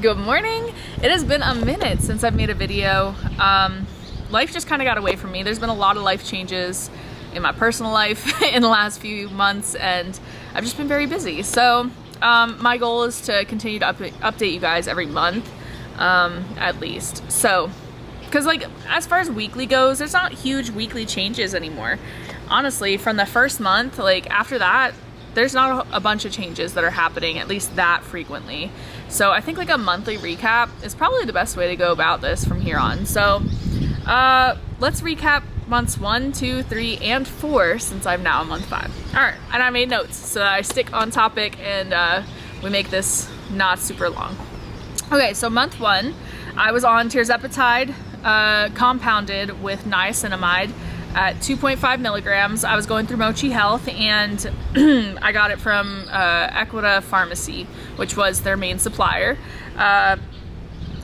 Good morning. It has been a minute since I've made a video. Life just kind of got away from me. There's been a lot of life changes in my personal life in the last few months, and I've just been very busy. So my goal is to continue to update you guys every month, at least. So, because like as far as weekly goes, there's not huge weekly changes anymore. Honestly, from the first month, like after that, there's not a bunch of changes that are happening, at least that frequently. So I think like a monthly recap is probably the best way to go about this from here on. So let's recap months 1, 2, 3, and 4 since I'm now on month 5. All right, and I made notes so that I stick on topic and we make this not super long. Okay, so month 1, I was on Tirzepatide compounded with niacinamide at 2.5 milligrams. I was going through Mochi Health, and I got it from Equita Pharmacy, which was their main supplier. I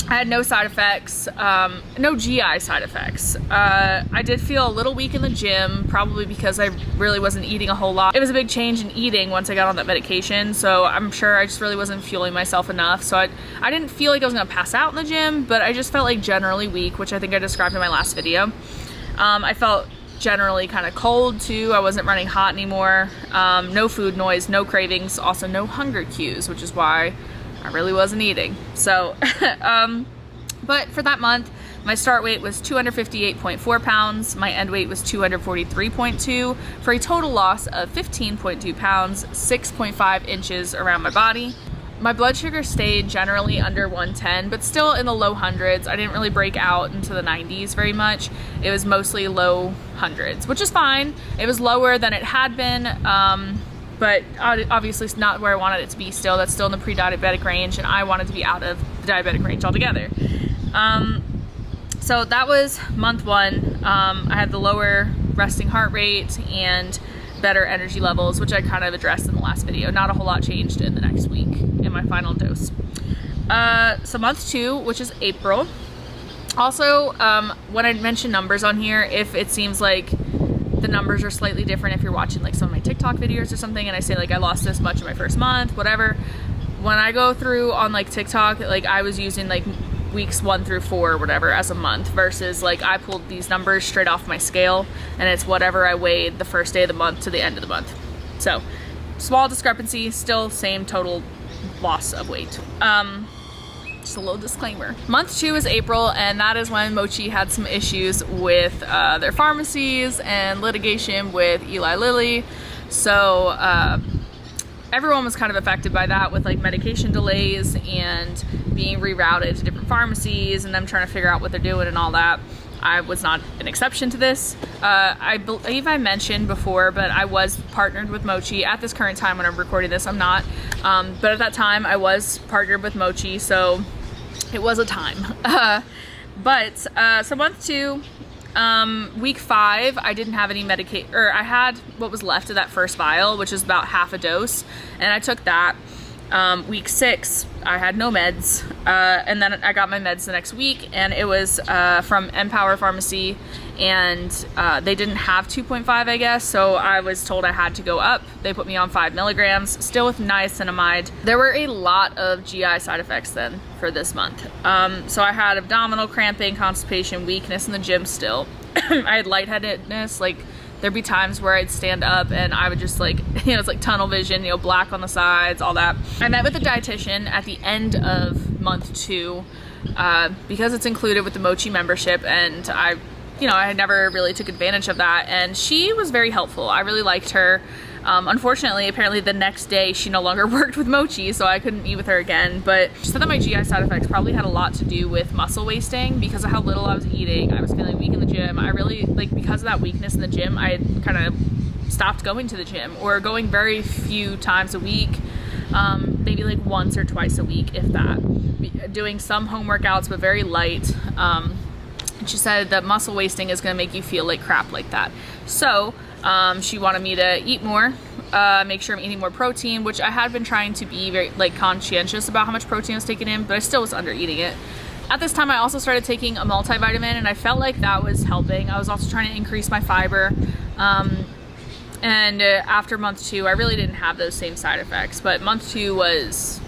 had no side effects, no GI side effects. I did feel a little weak in the gym, probably because I really wasn't eating a whole lot. It was a big change in eating once I got on that medication, so I'm sure I just really wasn't fueling myself enough. So I didn't feel like I was gonna pass out in the gym, but I just felt like generally weak, which I think I described in my last video. I felt generally kind of cold too. I wasn't running hot anymore. No food noise, no cravings, also no hunger cues, which is why I really wasn't eating. So, but for that month, my start weight was 258.4 pounds. My end weight was 243.2 for a total loss of 15.2 pounds, 6.5 inches around my body. My blood sugar stayed generally under 110, but still in the low hundreds. I didn't really break out into the 90s very much. It was mostly low hundreds, which is fine. It was lower than it had been, but obviously it's not where I wanted it to be still. That's still in the pre-diabetic range, and I wanted to be out of the diabetic range altogether. So that was month 1. I had the lower resting heart rate and better energy levels, which I kind of addressed in the last video. Not a whole lot changed in the next week in my final dose. So month 2, which is April. Also, when I mention numbers on here, if it seems like the numbers are slightly different, if you're watching like some of my TikTok videos or something and I say like I lost this much in my first month, whatever, when I go through on like TikTok, like I was using like weeks 1 through 4 or whatever as a month, versus like I pulled these numbers straight off my scale and it's whatever I weighed the first day of the month to the end of the month. So small discrepancy, still same total loss of weight. Just a little disclaimer. Month 2 is April, and that is when Mochi had some issues with their pharmacies and litigation with Eli Lilly. So everyone was kind of affected by that, with like medication delays and being rerouted to different pharmacies and them trying to figure out what they're doing and all that. I was not an exception to this. I believe I mentioned before, but I was partnered with Mochi. At this current time when I'm recording this, I'm not. But at that time I was partnered with Mochi, so it was a time. So month 2, week 5, I didn't have any medication, or I had what was left of that first vial, which is about half a dose, and I took that. Week 6, I had no meds, and then I got my meds the next week, and it was from Empower Pharmacy, and they didn't have 2.5, I guess, so I was told I had to go up. They put me on 5 milligrams, still with niacinamide. There were a lot of GI side effects then for this month. So I had abdominal cramping, constipation, weakness in the gym still. I had lightheadedness, like there'd be times where I'd stand up and I would just like, it's like tunnel vision, black on the sides, all that. I met with a dietitian at the end of month 2 because it's included with the Mochi membership, and I had never really took advantage of that, and she was very helpful. I really liked her. Unfortunately, apparently the next day she no longer worked with Mochi, so I couldn't meet with her again, but she said that my GI side effects probably had a lot to do with muscle wasting because of how little I was eating. I was feeling weak in the gym. I really, because of that weakness in the gym, I had kind of stopped going to the gym, or going very few times a week, maybe like once or twice a week, if that. Doing some home workouts, but very light. She said that muscle wasting is going to make you feel like crap like that. So she wanted me to eat more, make sure I'm eating more protein, which I had been trying to be very conscientious about how much protein I was taking in, but I still was under eating it. At this time, I also started taking a multivitamin, and I felt like that was helping. I was also trying to increase my fiber. And after month 2, I really didn't have those same side effects, but month 2 was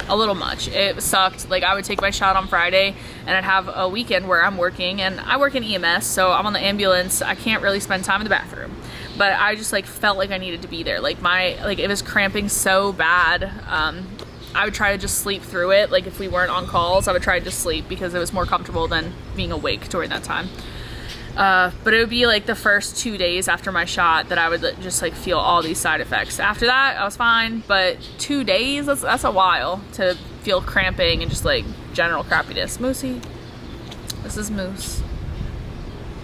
a little much. It sucked. Like, I would take my shot on Friday and I'd have a weekend where I'm working, and I work in EMS, so I'm on the ambulance. I can't really spend time in the bathroom, but I just like felt like I needed to be there. Like it was cramping so bad. I would try to just sleep through it. Like, if we weren't on calls, I would try to just sleep because it was more comfortable than being awake during that time. But it would be like the first 2 days after my shot that I would just like feel all these side effects. After that, I was fine, but 2 days, that's a while to feel cramping and just like general crappiness. Moosey, this is Moose.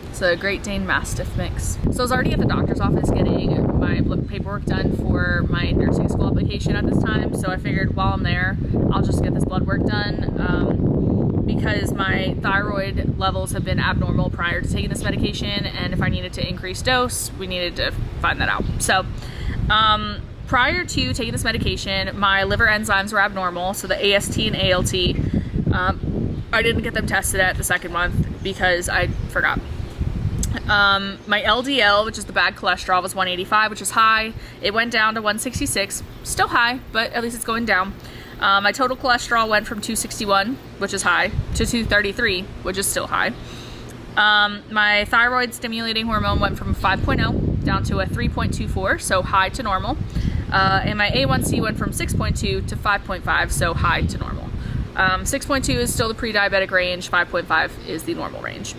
It's a Great Dane Mastiff mix. So I was already at the doctor's office getting my paperwork done for my nursing school application at this time. So I figured while I'm there, I'll just get this blood work done, because my thyroid levels have been abnormal prior to taking this medication. And if I needed to increase dose, we needed to find that out. So prior to taking this medication, my liver enzymes were abnormal. So the AST and ALT, I didn't get them tested at the second month because I forgot. My LDL, which is the bad cholesterol, was 185, which is high. It went down to 166, still high, but at least it's going down. My total cholesterol went from 261, which is high, to 233, which is still high. My thyroid stimulating hormone went from 5.0 down to a 3.24, so high to normal. And my A1C went from 6.2 to 5.5, so high to normal. 6.2 is still the pre-diabetic range, 5.5 is the normal range.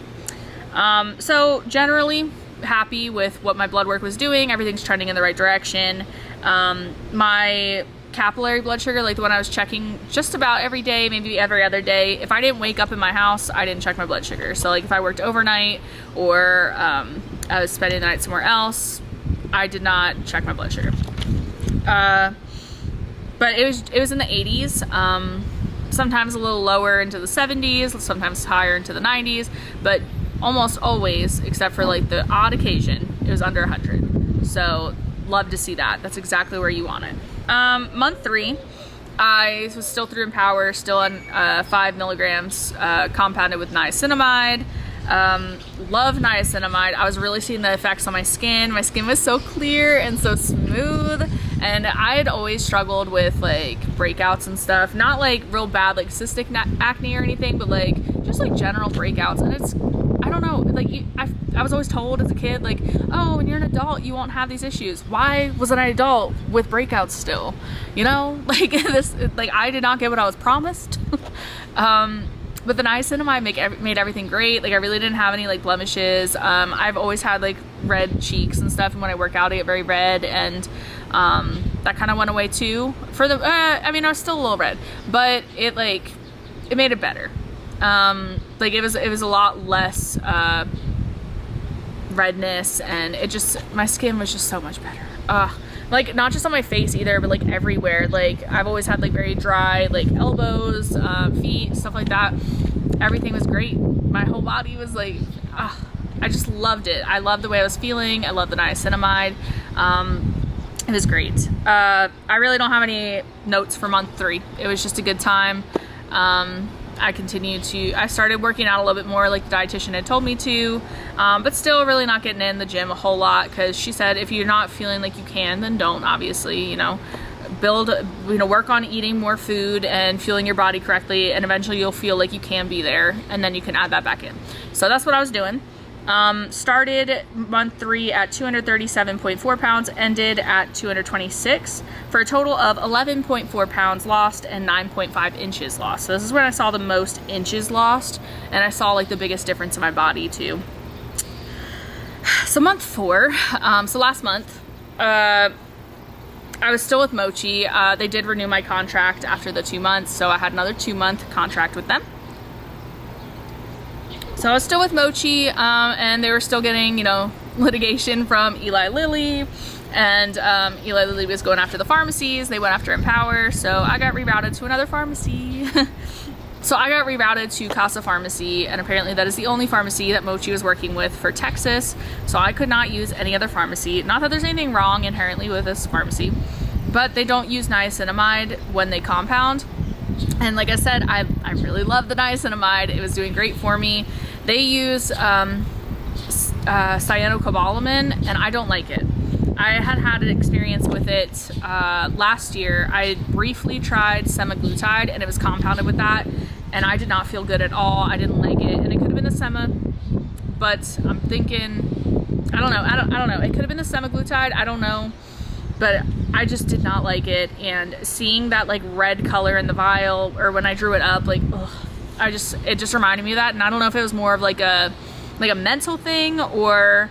So generally happy with what my blood work was doing. Everything's trending in the right direction. My capillary blood sugar, like the one I was checking just about every day, maybe every other day, if I didn't wake up in my house, I didn't check my blood sugar. So like if I worked overnight or I was spending the night somewhere else, I did not check my blood sugar. But it was in the 80s, sometimes a little lower into the 70s, sometimes higher into the 90s, but almost always, except for like the odd occasion, it was under 100. So love to see that. That's exactly where you want it. Month 3, I was still through Empower, still on 5 milligrams compounded with niacinamide. Love niacinamide. I was really seeing the effects on my skin. My skin was so clear and so smooth, and I had always struggled with like breakouts and stuff. Not like real bad like cystic acne or anything, but like just like general breakouts. And it's, I don't know, like I was always told as a kid, like, oh, when you're an adult, you won't have these issues. Why wasn't I an adult with breakouts still? You know, like this, like I did not get what I was promised. But the niacinamide made everything great. Like I really didn't have any like blemishes. I've always had like red cheeks and stuff, and when I work out I get very red, and that kind of went away too. For the, I mean, I was still a little red, but it made it better. Like it was a lot less redness, and it just, my skin was just so much better. Like not just on my face either, but like everywhere. Like I've always had like very dry like elbows, feet, stuff like that. Everything was great. My whole body was like, I just loved it. I loved the way I was feeling. I loved the niacinamide. It was great. I really don't have any notes for month 3. It was just a good time. I started working out a little bit more like the dietitian had told me to, but still really not getting in the gym a whole lot, because she said if you're not feeling like you can, then don't, obviously, you know, work on eating more food and fueling your body correctly, and eventually you'll feel like you can be there, and then you can add that back in. So that's what I was doing. Started month 3 at 237.4 pounds, ended at 226, for a total of 11.4 pounds lost and 9.5 inches lost. So this is when I saw the most inches lost, and I saw like the biggest difference in my body too. So month 4, so last month, I was still with Mochi. They did renew my contract after the 2 months, so I had another 2-month contract with them. So I was still with Mochi, and they were still getting, you know, litigation from Eli Lilly, and Eli Lilly was going after the pharmacies. They went after Empower, so I got rerouted to another pharmacy. So I got rerouted to Casa Pharmacy, and apparently that is the only pharmacy that Mochi was working with for Texas, so I could not use any other pharmacy. Not that there's anything wrong inherently with this pharmacy, but they don't use niacinamide when they compound. And like I said, I really love the niacinamide. It was doing great for me. They use cyanocobalamin, and I don't like it. I had an experience with it last year. I briefly tried semaglutide, and it was compounded with that, and I did not feel good at all. I didn't like it, and it could have been the sema, but I'm thinking, I don't know. It could have been the semaglutide, I don't know, but I just did not like it. And seeing that like red color in the vial, or when I drew it up, like, ugh, it just reminded me of that. And I don't know if it was more of like a mental thing, or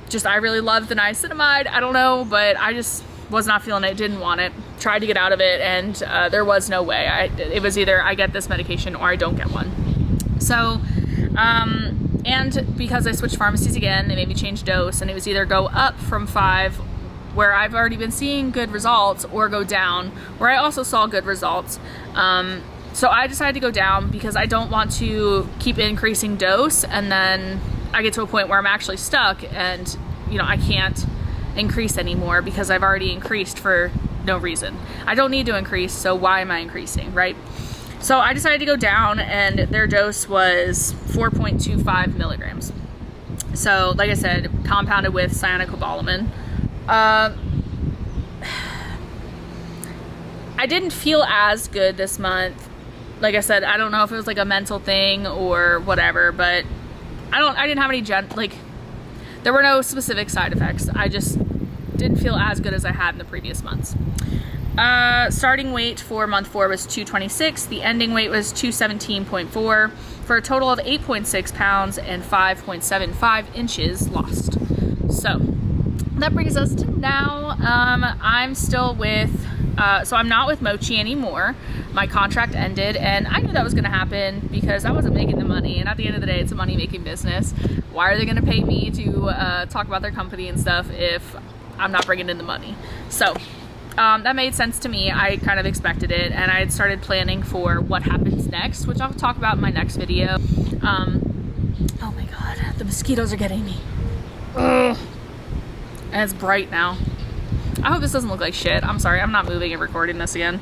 just I really loved the niacinamide, I don't know, but I just was not feeling it, didn't want it, tried to get out of it, and there was no way. It was either I get this medication or I don't get one. So, and because I switched pharmacies again, they made me change dose, and it was either go up from 5, where I've already been seeing good results, or go down, where I also saw good results. So I decided to go down because I don't want to keep increasing dose, and then I get to a point where I'm actually stuck, and I can't increase anymore because I've already increased for no reason. I don't need to increase, so why am I increasing, right? So I decided to go down, and their dose was 4.25 milligrams. So like I said, compounded with cyanocobalamin. I didn't feel as good this month. Like I said, I don't know if it was like a mental thing or whatever, but I didn't have any there were no specific side effects. I just didn't feel as good as I had in the previous months. Starting weight for month 4 was 226. The ending weight was 217.4 for a total of 8.6 pounds and 5.75 inches lost. So that brings us to now. I'm still with, so I'm not with Mochi anymore. My contract ended, and I knew that was going to happen because I wasn't making the money, and at the end of the day, it's a money-making business. Why are they going to pay me to talk about their company and stuff if I'm not bringing in the money? So that made sense to me. I kind of expected it, and I had started planning for what happens next, which I'll talk about in my next video. Oh my god, the mosquitoes are getting me. Ugh. And it's bright now. I hope this doesn't look like shit. I'm sorry, I'm not moving and recording this again.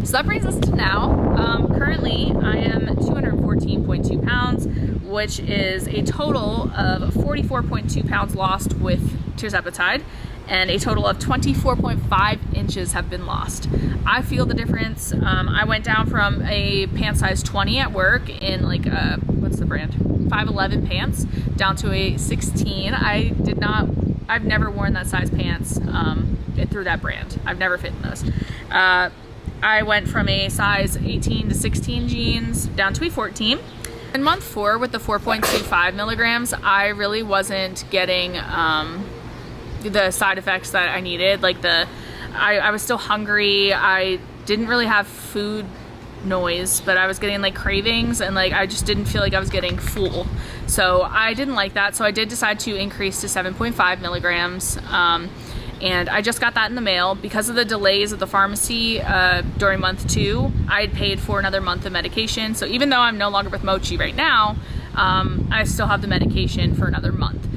So that brings us to now. Currently, I am 214.2 pounds, which is a total of 44.2 pounds lost with Tirzepatide, and a total of 24.5 inches have been lost. I feel the difference. I went down from a pant size 20 at work in like what's the brand? 511 pants, down to a 16. I've never worn that size pants through that brand. I've never fit in those. I went from a size 18 to 16 jeans down to a 14. In month 4 with the 4.25 milligrams, I really wasn't getting the side effects that I needed. Like I was still hungry. I didn't really have food noise, but I was getting like cravings, and like I just didn't feel like I was getting full. So I didn't like that. So I did decide to increase to 7.5 milligrams. And I just got that in the mail. Because of the delays at the pharmacy during month 2, I had paid for another month of medication. So even though I'm no longer with Mochi right now, I still have the medication for another month,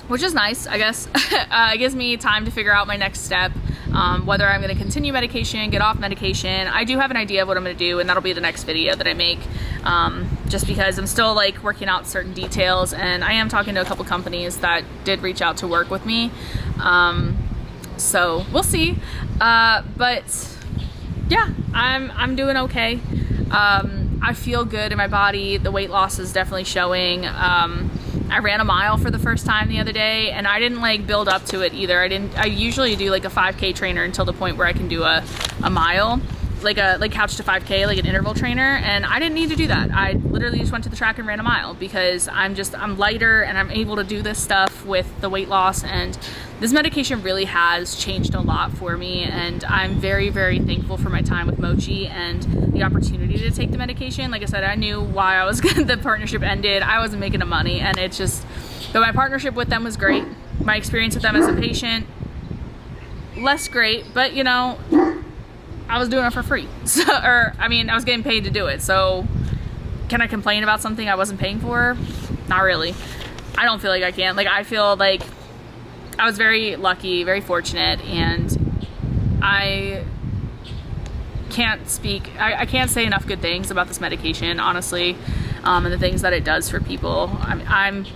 which is nice, I guess. It gives me time to figure out my next step, whether I'm going to continue medication, get off medication. I do have an idea of what I'm going to do, and that'll be the next video that I make, just because I'm still like working out certain details, and I am talking to a couple companies that did reach out to work with me. So we'll see. But yeah, I'm doing okay. I feel good in my body. The weight loss is definitely showing. I ran a mile for the first time the other day, and I didn't like build up to it either. I usually do like a 5K trainer until the point where I can do a mile, like couch to 5K, like an interval trainer, and I didn't need to do that. I literally just went to the track and ran a mile because I'm lighter, and I'm able to do this stuff with the weight loss, and this medication really has changed a lot for me, and I'm very, very thankful for my time with Mochi and the opportunity to take the medication. Like I said, I knew why I was the partnership ended. I wasn't making the money, and it's just, but my partnership with them was great. My experience with them as a patient, less great, but you know, I was doing it for free. So, I was getting paid to do it. So can I complain about something I wasn't paying for? Not really. I don't feel like I can. Like, I feel like I was very lucky, very fortunate, and I can't speak, I can't say enough good things about this medication, honestly, and the things that it does for people. I'm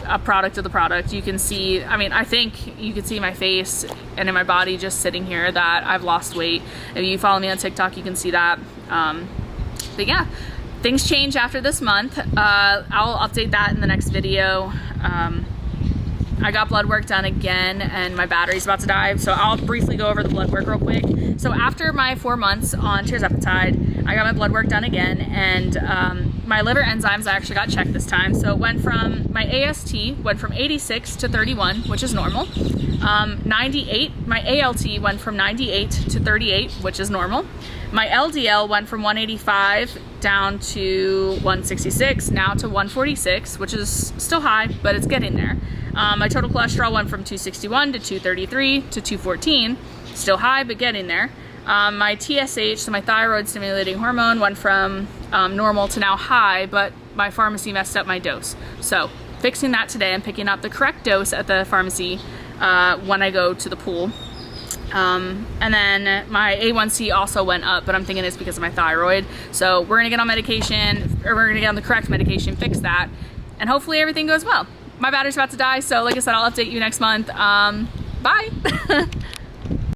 a product of the product. You can see, I mean, I think you can see my face and in my body just sitting here that I've lost weight. If you follow me on TikTok, you can see that. But yeah, things change after this month. I'll update that in the next video. I got blood work done again and my battery's about to die, so I'll briefly go over the blood work real quick. So after my 4 months on Tirzepatide, I got my blood work done again, and my liver enzymes I actually got checked this time. So it went from, my AST went from 86 to 31, which is normal. 98, my ALT went from 98 to 38, which is normal. My LDL went from 185 down to 166, now to 146, which is still high, but it's getting there. My total cholesterol went from 261 to 233 to 214, still high, but getting there. My TSH, so my thyroid stimulating hormone, went from normal to now high, but my pharmacy messed up my dose. So fixing that today, I'm picking up the correct dose at the pharmacy when I go to the pool. And then my A1C also went up, but I'm thinking it's because of my thyroid. So we're gonna get on medication, or we're gonna get on the correct medication, fix that, and hopefully everything goes well. My battery's about to die, so like I said, I'll update you next month. Bye.